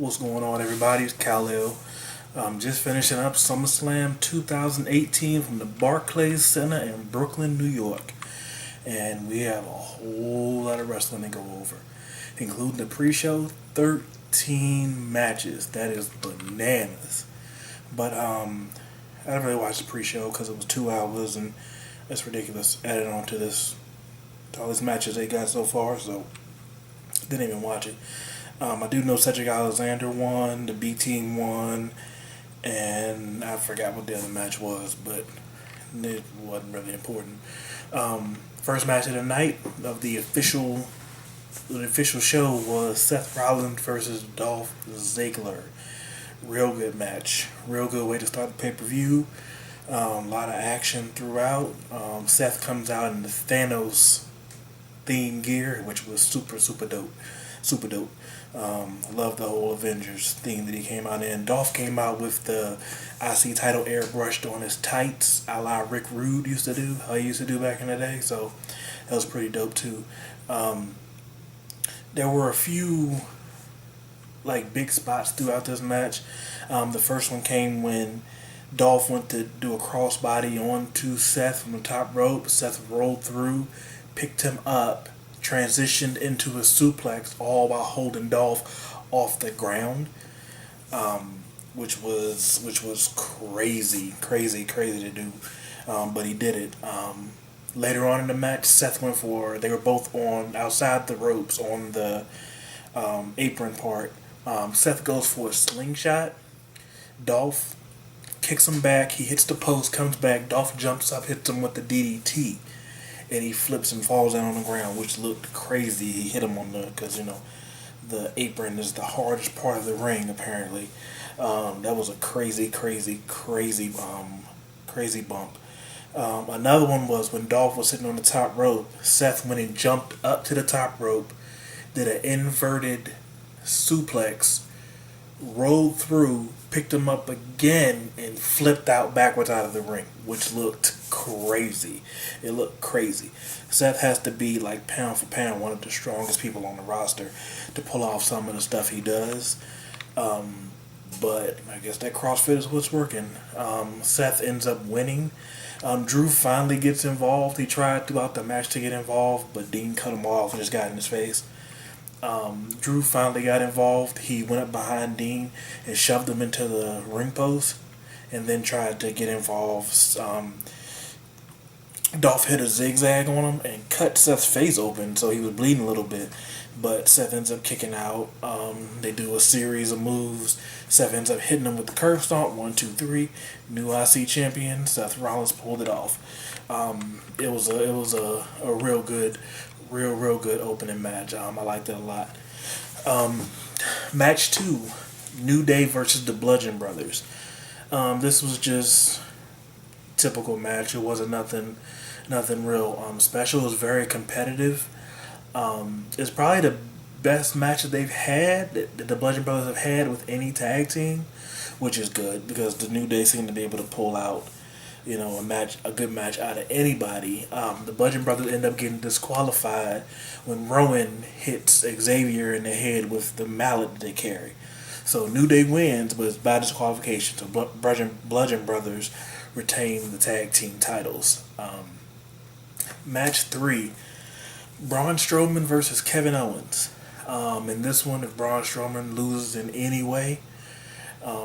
What's going on, everybody? It's Kal-El. Just finishing up SummerSlam 2018 from the Barclays Center in Brooklyn, New York. And we have a whole lot of wrestling to go over, including the pre-show, 13 matches. That is bananas. But I didn't really watch the pre-show because it was 2 hours, and that's ridiculous added on to all these matches they got so far, so didn't even watch it. I do know Cedric Alexander won, the B Team won, and I forgot what the other match was, but it wasn't really important. First match of the night of the official show was Seth Rollins versus Dolph Ziggler. Real good match. Real good way to start the pay-per-view. A lot of action throughout. Seth comes out in the Thanos theme gear, which was super dope. Super dope. I love the whole Avengers theme that he came out in. Dolph came out with the IC title airbrushed on his tights, a la Rick Rude used to do, how he used to do back in the day. So that was pretty dope too. There were a few big spots throughout this match. The first one came when Dolph went to do a crossbody onto Seth from the top rope. Seth rolled through, picked him up, transitioned into a suplex, all while holding Dolph off the ground, which was crazy to do, but he did it. Later on in the match, Seth went for, they were both on outside the ropes on the apron part. Seth goes for a slingshot. Dolph kicks him back. He hits the post, comes back. Dolph jumps up, hits him with the DDT, and he flips and falls down on the ground, which looked crazy. He hit him on because the apron is the hardest part of the ring apparently. That was a crazy bump. Another one was when Dolph was sitting on the top rope. Seth, when he jumped up to the top rope, did an inverted suplex, rolled through, picked him up again, and flipped out backwards out of the ring, which looked crazy. It looked crazy. Seth has to be, pound for pound, one of the strongest people on the roster to pull off some of the stuff he does. But I guess that CrossFit is what's working. Seth ends up winning. Drew finally gets involved. He tried throughout the match to get involved, but Dean cut him off and just got in his face. Drew finally got involved. He went up behind Dean and shoved him into the ring post, and then tried to get involved. Dolph hit a zigzag on him and cut Seth's face open, so he was bleeding a little bit, but Seth ends up kicking out. They do a series of moves. Seth ends up hitting him with the curb stomp. 1, 2, 3. New IC champion. Seth Rollins pulled it off. It was a real good opening match. I liked it a lot. Match 2, New Day versus the Bludgeon Brothers. This was just typical match. It wasn't nothing real special. It was very competitive. It's probably the best match that they've had, that the Bludgeon Brothers have had with any tag team, which is good because the New Day seem to be able to pull out a good match out of anybody. The Bludgeon Brothers end up getting disqualified when Rowan hits Xavier in the head with the mallet that they carry. So New Day wins, but it's by disqualification. So Bludgeon Brothers retain the tag team titles. Match 3, Braun Strowman versus Kevin Owens. In this one, if Braun Strowman loses in any way,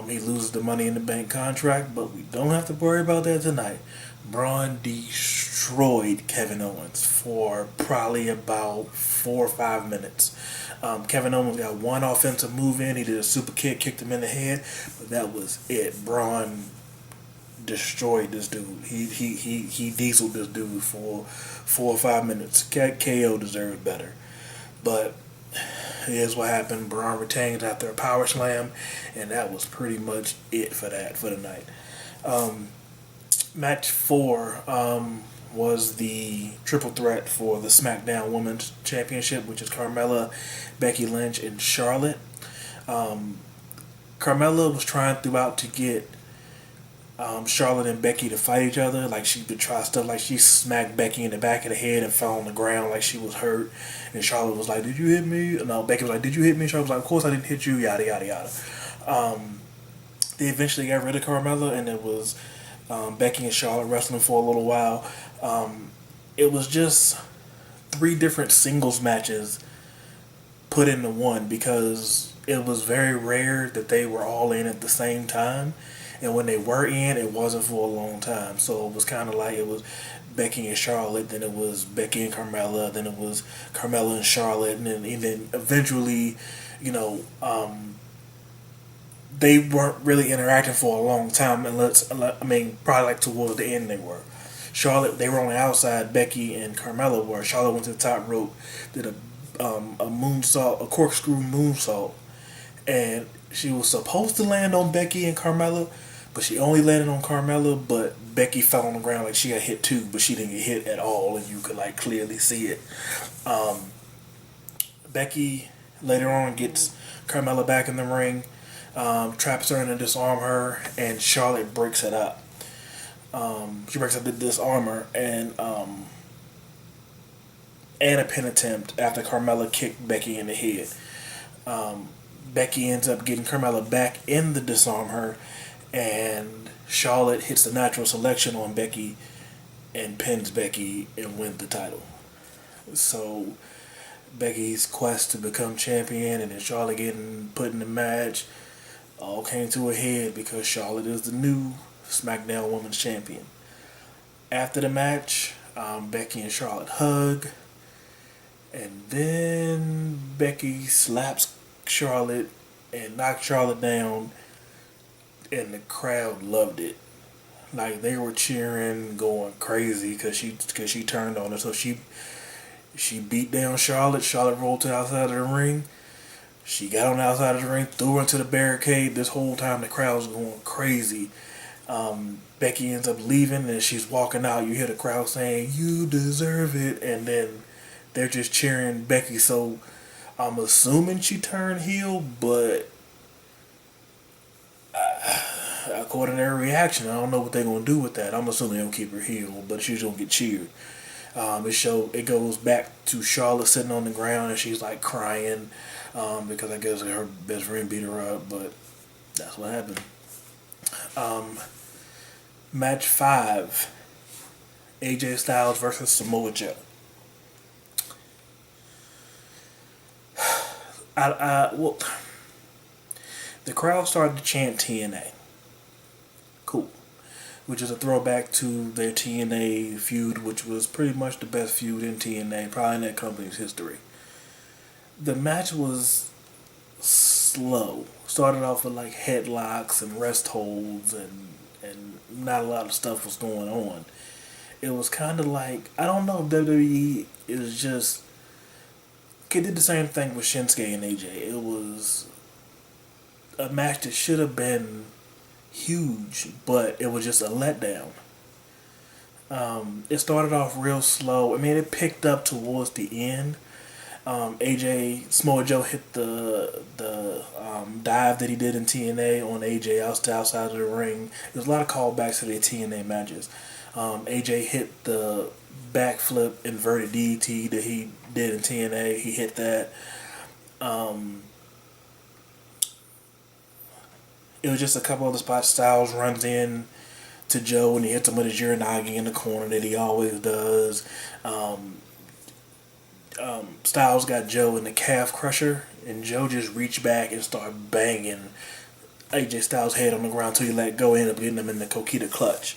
he loses the Money in the Bank contract, but we don't have to worry about that tonight. Braun destroyed Kevin Owens for probably about 4 or 5 minutes. Kevin Owens got one offensive move in. He did a super kick, kicked him in the head, but that was it. Braun destroyed this dude. He dieseled this dude for 4 or 5 minutes. KO deserved better, but here's what happened. Braun retains after a power slam, and that was pretty much it for the night. Match 4 was the triple threat for the Smackdown Women's Championship, which is Carmella, Becky Lynch, and Charlotte. Carmella was trying throughout to get Charlotte and Becky to fight each other. Like she would try stuff like she smacked Becky in the back of the head and fell on the ground like she was hurt. And Charlotte was like, "Did you hit me?" No, Becky was like, "Did you hit me?" Charlotte was like, "Of course I didn't hit you." Yada yada yada. They eventually got rid of Carmella, and it was Becky and Charlotte wrestling for a little while. It was just 3 different singles matches put into one because it was very rare that they were all in at the same time. And when they were in, it wasn't for a long time. So it was kind of like it was Becky and Charlotte, then it was Becky and Carmella, then it was Carmella and Charlotte, and then eventually, you know, they weren't really interacting for a long time. Probably like towards the end they were. Charlotte, they were on the outside. Becky and Carmella were. Charlotte went to the top rope, did a moonsault, a corkscrew moonsault, and she was supposed to land on Becky and Carmella, but she only landed on Carmella. But Becky fell on the ground like she got hit too, but she didn't get hit at all, and you could like clearly see it. Becky later on gets Carmella back in the ring, traps her in to disarm her, and Charlotte breaks it up. She breaks up the disarmer and a pin attempt after Carmella kicked Becky in the head. Becky ends up getting Carmella back in the disarm her, and Charlotte hits the natural selection on Becky and pins Becky and wins the title. So Becky's quest to become champion and then Charlotte getting put in the match all came to a head because Charlotte is the new SmackDown Women's Champion. After the match, Becky and Charlotte hug, and then Becky slaps Charlotte and knocks Charlotte down, and the crowd loved it. Like they were cheering, going crazy because she turned on her. So she beat down Charlotte. Charlotte rolled to the outside of the ring. She got on the outside of the ring, threw her into the barricade. This whole time the crowd's going crazy. Becky ends up leaving, and she's walking out. You hear the crowd saying, "You deserve it," and then they're just cheering Becky. So I'm assuming she turned heel, but according to their reaction, I don't know what they're gonna do with that. I'm assuming they'll keep her heel, but she's gonna get cheered. It goes back to Charlotte sitting on the ground and she's like crying because I guess her best friend beat her up, but that's what happened. Match 5, AJ Styles versus Samoa Joe. Well, the crowd started to chant TNA. Cool. Which is a throwback to their TNA feud, which was pretty much the best feud in TNA, probably in that company's history. The match was slow. Started off with like headlocks and rest holds, and not a lot of stuff was going on. It was kind of like, I don't know if WWE is just, it did the same thing with Shinsuke and AJ. It was a match that should have been huge, but it was just a letdown. It started off real slow. I mean, it picked up towards the end. Samoa Joe hit the dive that he did in TNA on AJ outside of the ring. There's a lot of callbacks to their TNA matches. AJ hit the backflip inverted DDT that he did in TNA. He hit that. It was just a couple other spots. Styles runs in to Joe and he hits him with his Uranagi in the corner that he always does. Styles got Joe in the calf crusher, and Joe just reached back and started banging AJ Styles' head on the ground till he let go, end up getting him in the Coquina clutch.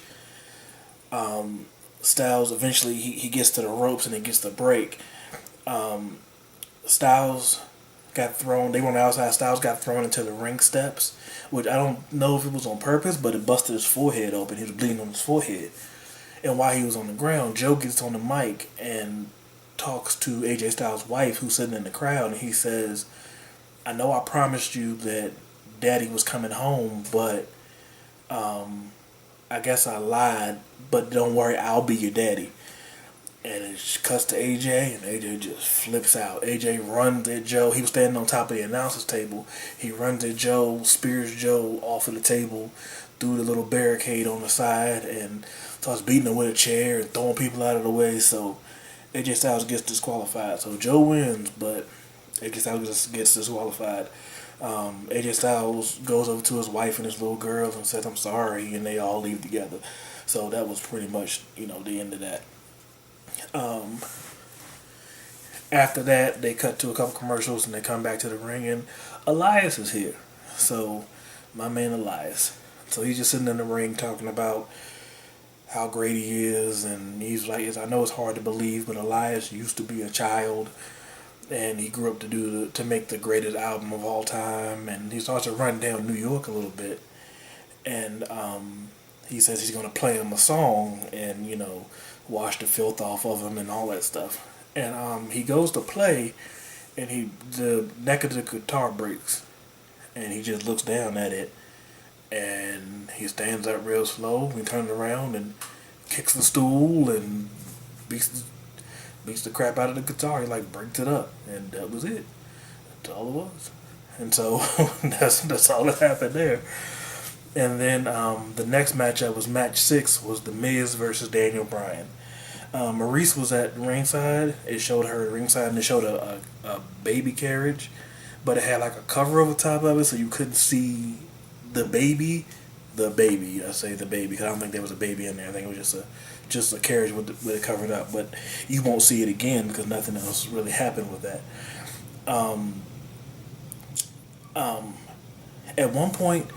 Styles eventually he gets to the ropes and he gets the break. Styles got thrown. They were on the outside. Styles got thrown into the ring steps, which I don't know if it was on purpose, but it busted his forehead open. He was bleeding on his forehead. And while he was on the ground, Joe gets on the mic and talks to AJ Styles' wife, who's sitting in the crowd, and he says, "I know I promised you that Daddy was coming home, but I guess I lied. But don't worry, I'll be your daddy." And it cuts to AJ, and AJ just flips out. AJ runs at Joe. He was standing on top of the announcer's table. He runs at Joe, spears Joe off of the table through the little barricade on the side, and starts beating him with a chair and throwing people out of the way. So AJ Styles gets disqualified. So Joe wins, but AJ Styles gets disqualified. AJ Styles goes over to his wife and his little girl and says, "I'm sorry," and they all leave together. So that was pretty much, the end of that. After that, they cut to a couple commercials and they come back to the ring, and Elias is here. So my man Elias. So he's just sitting in the ring talking about how great he is, and he's like, "I know it's hard to believe, but Elias used to be a child, and he grew up to make the greatest album of all time." And he starts to run down New York a little bit, and he says he's going to play him a song and wash the filth off of him and all that stuff. And he goes to play, and the neck of the guitar breaks, and he just looks down at it, and he stands up real slow. He turns around and kicks the stool and beats the crap out of the guitar. He breaks it up, and that was it. That's all it was. And so that's all that happened there. And then the next matchup was match 6, was The Miz versus Daniel Bryan. Maurice was at ringside. It showed her at ringside, and it showed a baby carriage, but it had a cover over top of it, so you couldn't see the baby. I say the baby because I don't think there was a baby in there. I think it was just a carriage with it covered up, but you won't see it again because nothing else really happened with that. At one point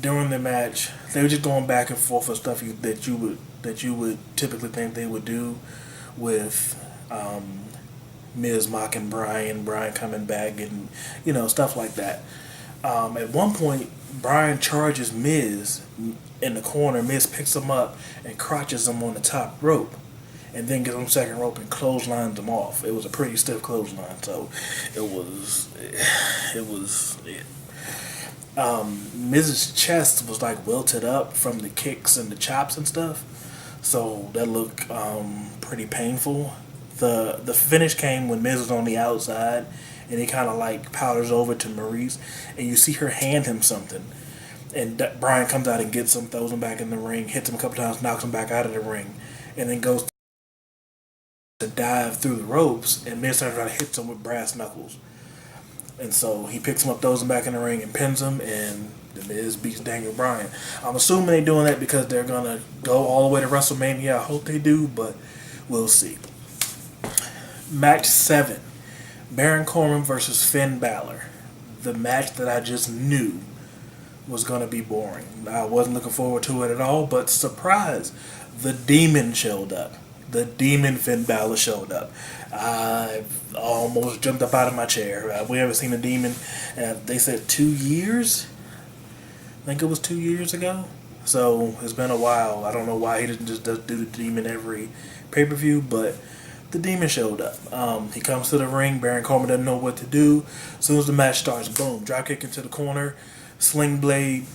during the match, they were just going back and forth with stuff that you would typically think they would do with Miz mocking Bryan coming back, and stuff like that. At one point, Bryan charges Miz in the corner. Miz picks him up and crotches him on the top rope, and then gets him second rope and clotheslines him off. It was a pretty stiff clothesline, so it was. Miz's chest was welted up from the kicks and the chops and stuff, so that looked pretty painful. The finish came when Miz was on the outside, and he kind of powders over to Maurice, and you see her hand him something, and Bryan comes out and gets him, throws him back in the ring, hits him a couple times, knocks him back out of the ring, and then goes to dive through the ropes, and Miz turns around and hits him with brass knuckles. And so he picks him up, throws him back in the ring, and pins him, and The Miz beats Daniel Bryan. I'm assuming they're doing that because they're going to go all the way to WrestleMania. I hope they do, but we'll see. Match 7. Baron Corbin versus Finn Bálor. The match that I just knew was going to be boring. I wasn't looking forward to it at all, but surprise, the Demon showed up. The Demon Finn Bálor showed up. I almost jumped up out of my chair. We haven't seen the Demon, they said 2 years? I think it was 2 years ago. So it's been a while. I don't know why he didn't just do the Demon every pay-per-view, but the Demon showed up. He comes to the ring. Baron Corbin doesn't know what to do. As soon as the match starts, boom, drop kick into the corner, sling blade.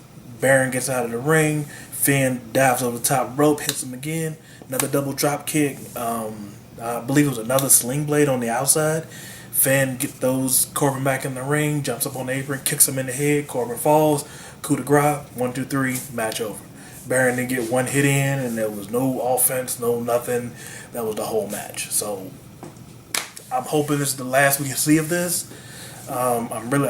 Baron gets out of the ring. Finn dives over the top rope, hits him again. Another double drop kick. I believe it was another sling blade on the outside. Finn throws Corbin back in the ring, jumps up on the apron, kicks him in the head. Corbin falls. Coup de grace. 1, 2, 3. Match over. Baron didn't get one hit in, and there was no offense, no nothing. That was the whole match. So I'm hoping this is the last we can see of this. I really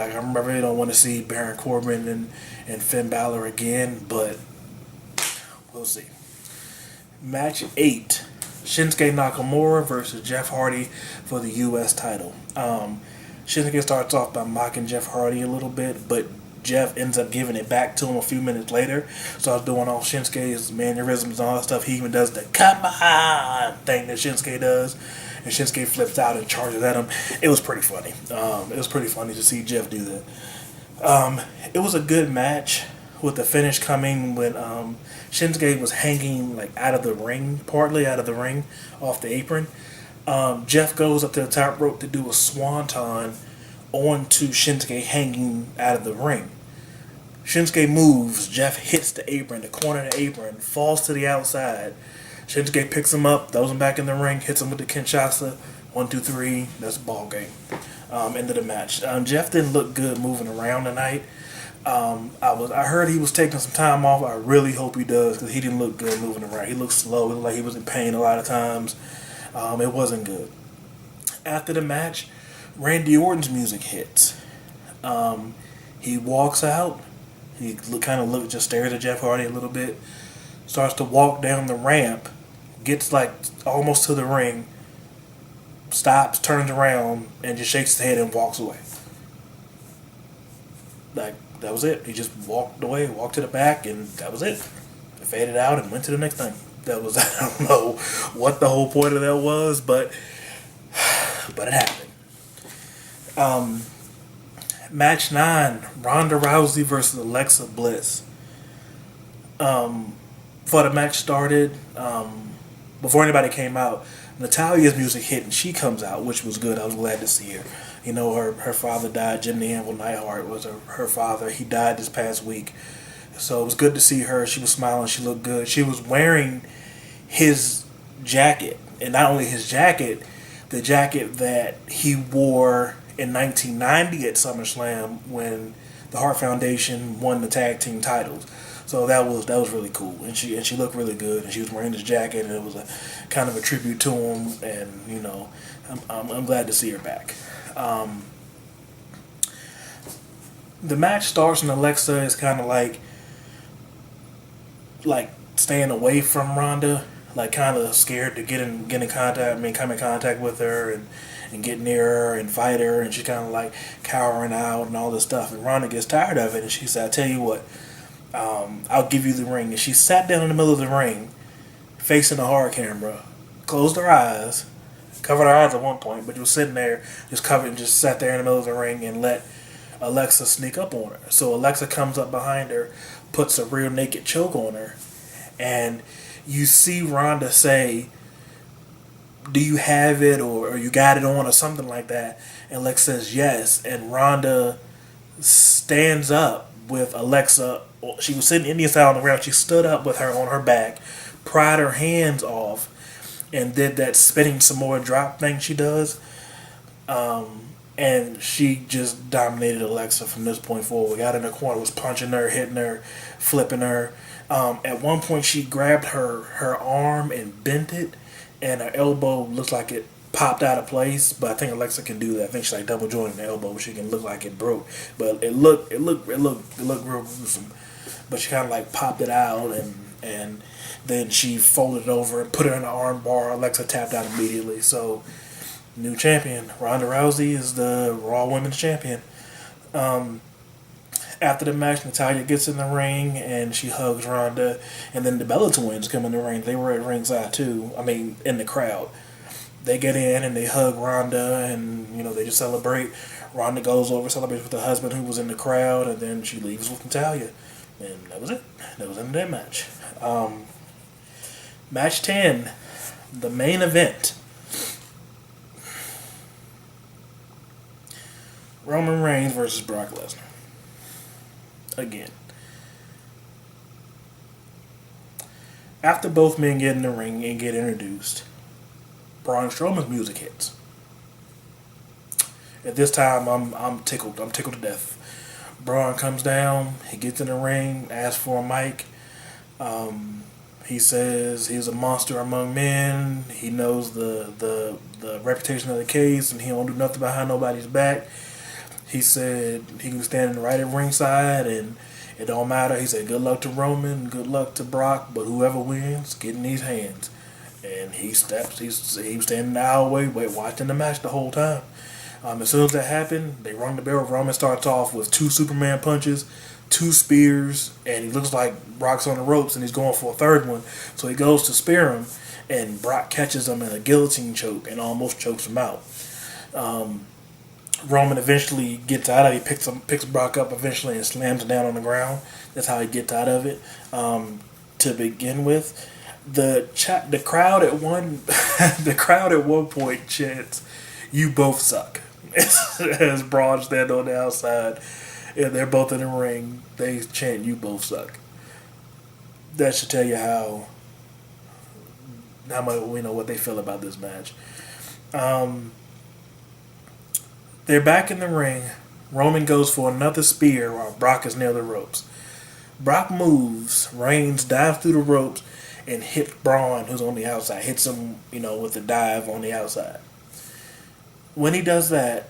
don't want to see Baron Corbin and Finn Bálor again, but we'll see. Match 8. Shinsuke Nakamura versus Jeff Hardy for the U.S. title. Shinsuke starts off by mocking Jeff Hardy a little bit, but Jeff ends up giving it back to him a few minutes later. Starts doing all Shinsuke's mannerisms and all that stuff. He even does the "come on" thing that Shinsuke does. And Shinsuke flips out and charges at him. It was pretty funny. It was pretty funny to see Jeff do that. It was a good match, with the finish coming when Shinsuke was hanging out of the ring, partly out of the ring, off the apron. Jeff goes up to the top rope to do a swanton onto Shinsuke hanging out of the ring. Shinsuke moves, Jeff hits the apron, the corner of the apron, falls to the outside. Shinsuke picks him up, throws him back in the ring, hits him with the Kinshasa. 1, 2, 3. That's a ball game. End of the match. Jeff didn't look good moving around tonight. I heard he was taking some time off. I really hope he does because he didn't look good moving around. He looked slow. It looked like he was in pain a lot of times. It wasn't good. After the match, Randy Orton's music hits. He walks out. He just stares at Jeff Hardy a little bit. Starts to walk down the ramp. Gets like almost to the ring. Stops, turns around, and just shakes his head and walks away. Like, that was it. He just walked away, walked to the back, and that was it. Faded out and went to the next thing. That was, I don't know what the whole point of that was, but it happened. Match 9, Ronda Rousey versus Alexa Bliss. Before the match started, before anybody came out, Natalia's music hit and she comes out, which was good. I was glad to see her. You know, her father died. Jim the Anvil Neidhart was her father. He died this past week. So it was good to see her. She was smiling. She looked good. She was wearing his jacket. And not only his jacket, the jacket that he wore in 1990 at SummerSlam when the Hart Foundation won the tag team titles. So that was really cool, and she looked really good, and she was wearing this jacket, and it was a kind of a tribute to him, and you know, I'm glad to see her back. The match starts, and Alexa is kind of like staying away from Ronda, like kind of scared to get in contact. I mean, come in contact with her and get near her and fight her, and she's kind of like cowering out and all this stuff. And Ronda gets tired of it, and she said, "I tell you what. I'll give you the ring." And she sat down in the middle of the ring, facing the hard camera, closed her eyes, covered her eyes at one point, but was sitting there, just covered, and just sat there in the middle of the ring and let Alexa sneak up on her. So Alexa comes up behind her, puts a real naked choke on her, and you see Ronda say, "Do you have it?" or "You got it on," or something like that. And Alexa says yes, and Ronda stands up with Alexa. She was sitting Indian style on the ground. She stood up with her on her back, pried her hands off, and did that spinning Samoa drop thing she does. And she just dominated Alexa from this point forward. Got in the corner, was punching her, hitting her, flipping her. At one point, she grabbed her arm and bent it, and her elbow looked like it popped out of place. But I think Alexa can do that. I think she's like double jointing the elbow, where she can look like it broke. But it looked real gruesome. But she kind of like popped it out, and then she folded it over and put her in the arm bar. Alexa tapped out immediately. So, new champion. Ronda Rousey is the Raw Women's Champion. After the match, Natalya gets in the ring and she hugs Ronda. And then the Bella Twins come in the ring. They were at ringside too. I mean, in the crowd. They get in and they hug Ronda, and you know, they just celebrate. Ronda goes over, celebrates with her husband who was in the crowd, and then she leaves with Natalya. And that was it. That was the end of that match. Match 10, the main event. Roman Reigns versus Brock Lesnar. Again. After both men get in the ring and get introduced, Braun Strowman's music hits. At this time, I'm tickled. I'm tickled to death. Braun comes down. He gets in the ring, asks for a mic. He says he's a monster among men. He knows the reputation of the case, and he don't do nothing behind nobody's back. He said he was standing right at ringside, and it don't matter. He said, "Good luck to Roman, good luck to Brock, but whoever wins, get in these hands." And he steps. He was standing the aisleway, watching the match the whole time. As soon as that happened, they rung the bell. Roman starts off with 2 Superman punches, 2 spears, and he looks like Brock's on the ropes, and he's going for a third one. So he goes to spear him, and Brock catches him in a guillotine choke and almost chokes him out. Roman eventually gets out of it. He picks Brock up eventually and slams him down on the ground. That's how he gets out of it. To begin with, the crowd at one point chants, "You both suck," as Braun stand on the outside, and they're both in the ring. They chant, "You both suck." That should tell you how how much we know what they feel about this match. They're back in the ring. Roman goes for another spear while Brock is near the ropes. Brock moves. Reigns dives through the ropes and hits Braun, who's on the outside. Hits him, with the dive on the outside. When he does that,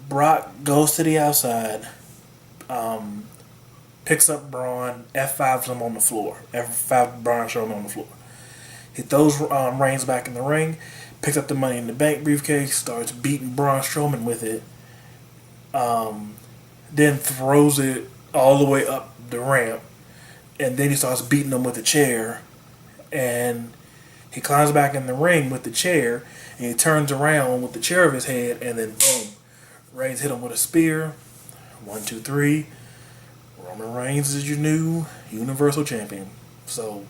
Brock goes to the outside, picks up Braun, F5s him on the floor. F5 Braun Strowman on the floor. He throws Reigns back in the ring, picks up the Money in the Bank briefcase, starts beating Braun Strowman with it, then throws it all the way up the ramp, and then he starts beating him with a chair, and he climbs back in the ring with the chair, and he turns around with the chair of his head, and then boom, Reigns hit him with a spear. 1, 2, 3. Roman Reigns is your new Universal Champion. So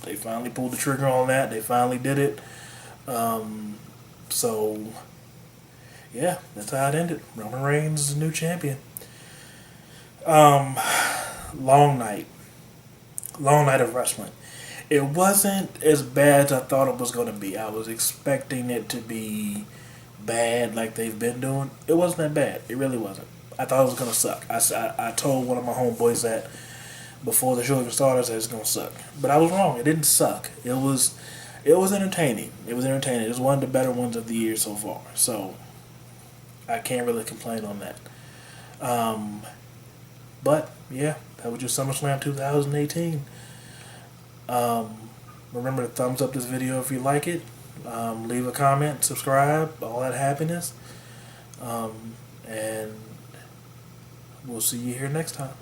they finally pulled the trigger on that. They finally did it. So yeah, that's how it ended. Roman Reigns is the new champion. Long night of wrestling. It wasn't as bad as I thought it was going to be. I was expecting it to be bad like they've been doing. It wasn't that bad. It really wasn't. I thought it was going to suck. I told one of my homeboys that before the show even started, that it's going to suck. But I was wrong. It didn't suck. It was entertaining. It was entertaining. It was one of the better ones of the year so far. So I can't really complain on that. But yeah, that was just SummerSlam 2018. Remember to thumbs up this video if you like it. Leave a comment, subscribe, all that happiness. And we'll see you here next time.